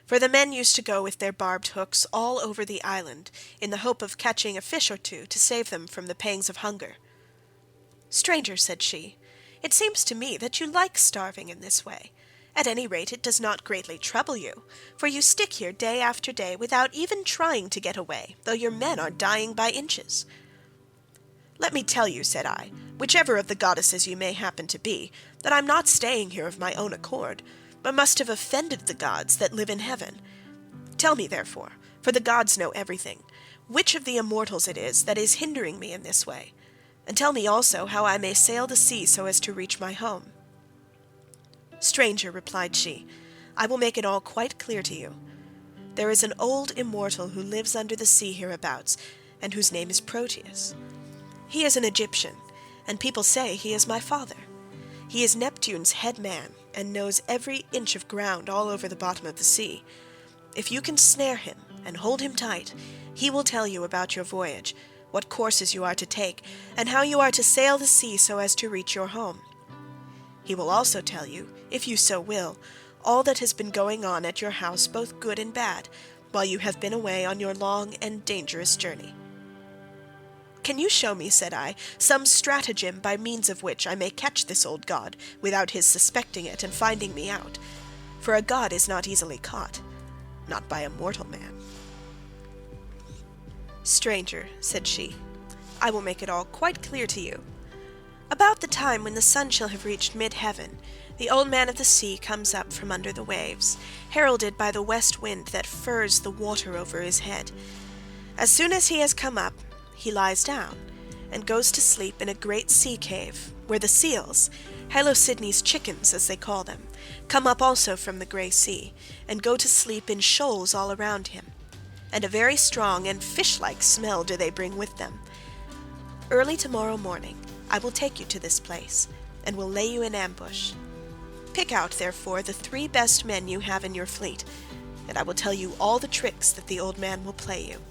for the men used to go with their barbed hooks all over the island in the hope of catching a fish or two to save them from the pangs of hunger. "Stranger," said she, "it seems to me that you like starving in this way. At any rate it does not greatly trouble you, for you stick here day after day without even trying to get away, though your men are dying by inches." "Let me tell you," said I, "whichever of the goddesses you may happen to be, that I'm not staying here of my own accord, but must have offended the gods that live in heaven. Tell me, therefore, for the gods know everything, which of the immortals it is that is hindering me in this way, and tell me also how I may sail the sea so as to reach my home." "Stranger," replied she, "I will make it all quite clear to you. There is an old immortal who lives under the sea hereabouts, and whose name is Proteus. He is an Egyptian, and people say he is my father. He is Neptune's head man, and knows every inch of ground all over the bottom of the sea. If you can snare him and hold him tight, he will tell you about your voyage, what courses you are to take, and how you are to sail the sea so as to reach your home. He will also tell you, if you so will, all that has been going on at your house, both good and bad, while you have been away on your long and dangerous journey." "Can you show me," said I, "some stratagem by means of which I may catch this old god, without his suspecting it and finding me out? For a god is not easily caught, not by a mortal man." "Stranger," said she, "I will make it all quite clear to you. About the time when the sun shall have reached mid-heaven, the old man of the sea comes up from under the waves, heralded by the west wind that furs the water over his head. As soon as he has come up, he lies down, and goes to sleep in a great sea cave, where the seals, Halosydne's chickens as they call them, come up also from the grey sea, and go to sleep in shoals all around him, and a very strong and fish-like smell do they bring with them. Early tomorrow morning I will take you to this place, and will lay you in ambush. Pick out, therefore, the 3 best men you have in your fleet, and I will tell you all the tricks that the old man will play you.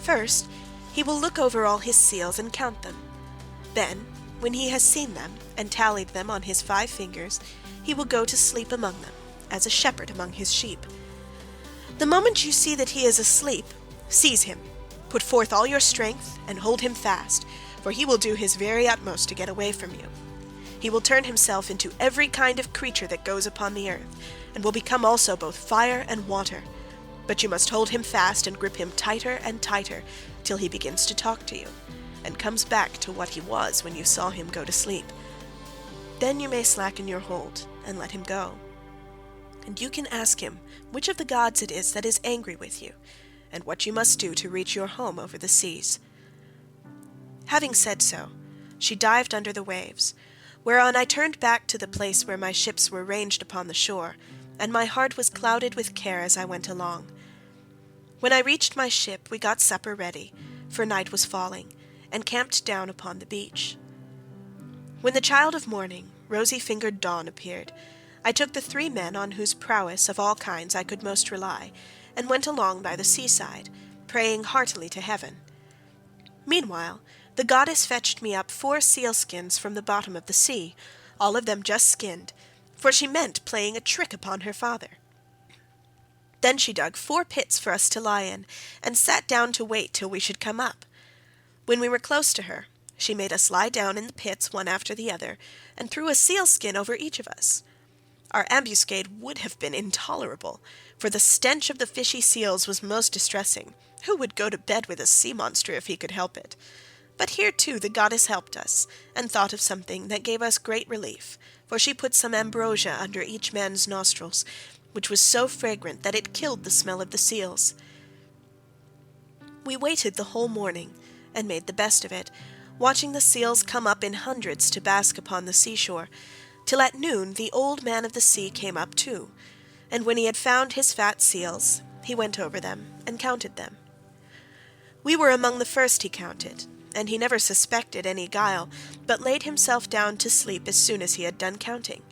First, he will look over all his seals and count them. Then, when he has seen them and tallied them on his 5 fingers, he will go to sleep among them, as a shepherd among his sheep. The moment you see that he is asleep, seize him, put forth all your strength, and hold him fast, for he will do his very utmost to get away from you. He will turn himself into every kind of creature that goes upon the earth, and will become also both fire and water. But you must hold him fast and grip him tighter and tighter, till he begins to talk to you, and comes back to what he was when you saw him go to sleep. Then you may slacken your hold, and let him go. And you can ask him which of the gods it is that is angry with you, and what you must do to reach your home over the seas." Having said so, she dived under the waves, whereon I turned back to the place where my ships were ranged upon the shore, and my heart was clouded with care as I went along. When I reached my ship, we got supper ready, for night was falling, and camped down upon the beach. When the child of morning, rosy-fingered Dawn, appeared, I took the 3 men on whose prowess of all kinds I could most rely, and went along by the seaside, praying heartily to heaven. Meanwhile, the goddess fetched me up 4 sealskins from the bottom of the sea, all of them just skinned, for she meant playing a trick upon her father. Then she dug 4 pits for us to lie in, and sat down to wait till we should come up. When we were close to her, she made us lie down in the pits one after the other, and threw a sealskin over each of us. Our ambuscade would have been intolerable, for the stench of the fishy seals was most distressing. Who would go to bed with a sea monster if he could help it? But here too the goddess helped us, and thought of something that gave us great relief, for she put some ambrosia under each man's nostrils, which was so fragrant that it killed the smell of the seals. We waited the whole morning, and made the best of it, watching the seals come up in hundreds to bask upon the seashore, till at noon the old man of the sea came up too, and when he had found his fat seals, he went over them and counted them. We were among the first he counted, and he never suspected any guile, but laid himself down to sleep as soon as he had done counting.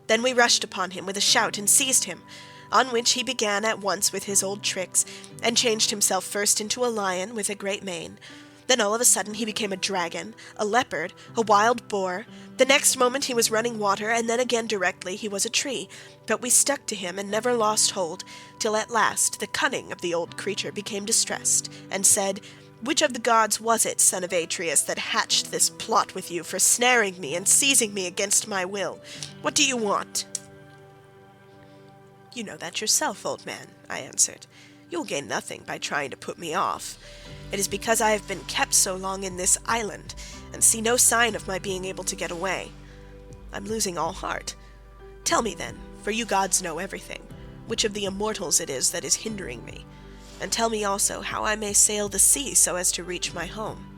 Then we rushed upon him with a shout and seized him, on which he began at once with his old tricks, and changed himself first into a lion with a great mane. Then all of a sudden he became a dragon, a leopard, a wild boar, The next moment he was running water, and then again directly he was a tree, but we stuck to him and never lost hold, till at last the cunning of the old creature became distressed, and said, "Which of the gods was it, son of Atreus, that hatched this plot with you for snaring me and seizing me against my will? What do you want?" "You know that yourself, old man," I answered. "You will gain nothing by trying to put me off. It is because I have been kept so long in this island, and see no sign of my being able to get away. I'm losing all heart. Tell me then, for you gods know everything, which of the immortals it is that is hindering me, and tell me also how I may sail the sea so as to reach my home."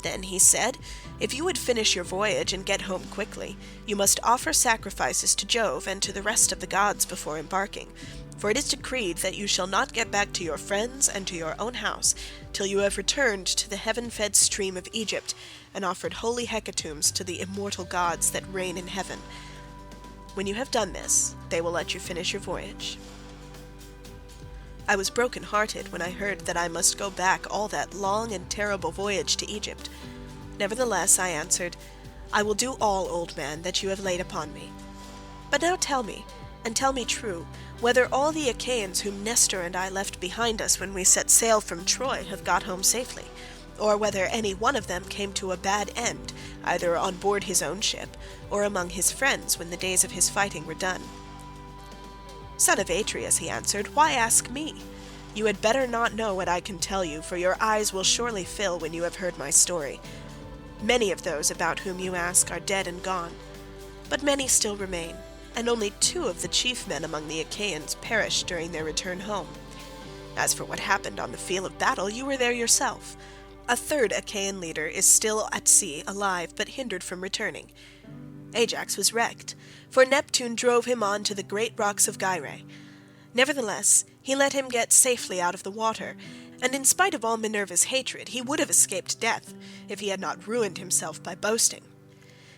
Then he said, "If you would finish your voyage and get home quickly, you must offer sacrifices to Jove and to the rest of the gods before embarking, for it is decreed that you shall not get back to your friends and to your own house till you have returned to the heaven-fed stream of Egypt and offered holy hecatombs to the immortal gods that reign in heaven. When you have done this, they will let you finish your voyage." I was broken-hearted when I heard that I must go back all that long and terrible voyage to Egypt. Nevertheless, I answered, "I will do all, old man, that you have laid upon me. But now tell me, and tell me true, whether all the Achaeans whom Nestor and I left behind us when we set sail from Troy have got home safely, or whether any one of them came to a bad end, either on board his own ship, or among his friends when the days of his fighting were done." "Son of Atreus," he answered, "why ask me? You had better not know what I can tell you, for your eyes will surely fill when you have heard my story. Many of those about whom you ask are dead and gone, but many still remain, and only 2 of the chief men among the Achaeans perished during their return home. As for what happened on the field of battle, you were there yourself. A 3rd Achaean leader is still at sea, alive, but hindered from returning. Ajax was wrecked, for Neptune drove him on to the great rocks of Gyrae. Nevertheless, he let him get safely out of the water, and in spite of all Minerva's hatred, he would have escaped death, if he had not ruined himself by boasting.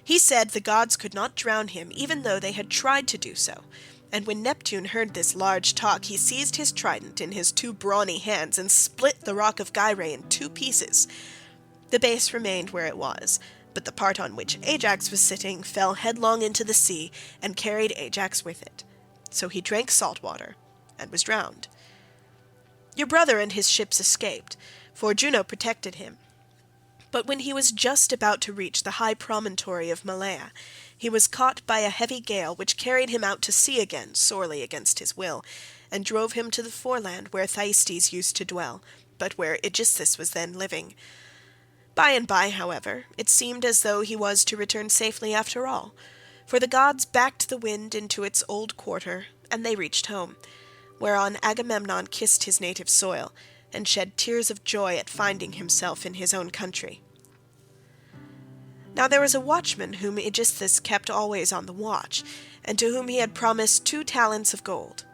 He said the gods could not drown him, even though they had tried to do so, and when Neptune heard this large talk, he seized his trident in his 2 brawny hands and split the rock of Gyrae in 2 pieces. The base remained where it was, but the part on which Ajax was sitting fell headlong into the sea and carried Ajax with it. So he drank salt water and was drowned. Your brother and his ships escaped, for Juno protected him. But when he was just about to reach the high promontory of Malea, he was caught by a heavy gale which carried him out to sea again, sorely against his will, and drove him to the foreland where Thyestes used to dwell, but where Aegisthus was then living. By and by, however, it seemed as though he was to return safely after all, for the gods backed the wind into its old quarter, and they reached home, whereon Agamemnon kissed his native soil, and shed tears of joy at finding himself in his own country. Now there was a watchman whom Aegisthus kept always on the watch, and to whom he had promised 2 talents of gold.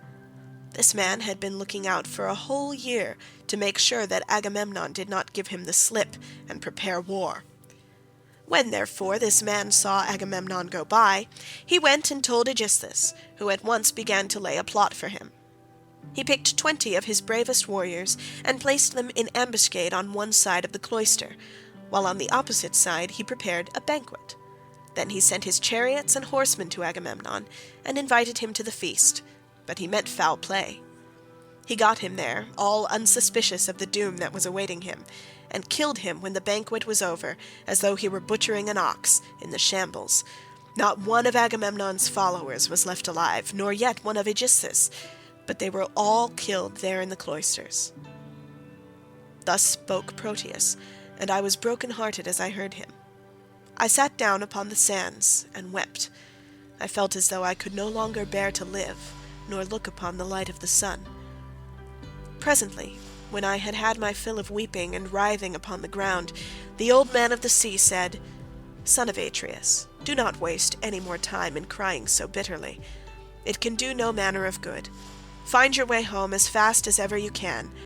This man had been looking out for a whole year to make sure that Agamemnon did not give him the slip and prepare war. When, therefore, this man saw Agamemnon go by, he went and told Aegisthus, who at once began to lay a plot for him. He picked 20 of his bravest warriors and placed them in ambuscade on one side of the cloister, while on the opposite side he prepared a banquet. Then he sent his chariots and horsemen to Agamemnon and invited him to the feast, but he meant foul play. He got him there, all unsuspicious of the doom that was awaiting him, and killed him when the banquet was over, as though he were butchering an ox in the shambles. Not one of Agamemnon's followers was left alive, nor yet one of Aegisthus, but they were all killed there in the cloisters. Thus spoke Proteus, and I was broken-hearted as I heard him. I sat down upon the sands and wept. I felt as though I could no longer bear to live, nor look upon the light of the sun. Presently, when I had had my fill of weeping and writhing upon the ground, the old man of the sea said, "Son of Atreus, do not waste any more time in crying so bitterly. It can do no manner of good. Find your way home as fast as ever you can,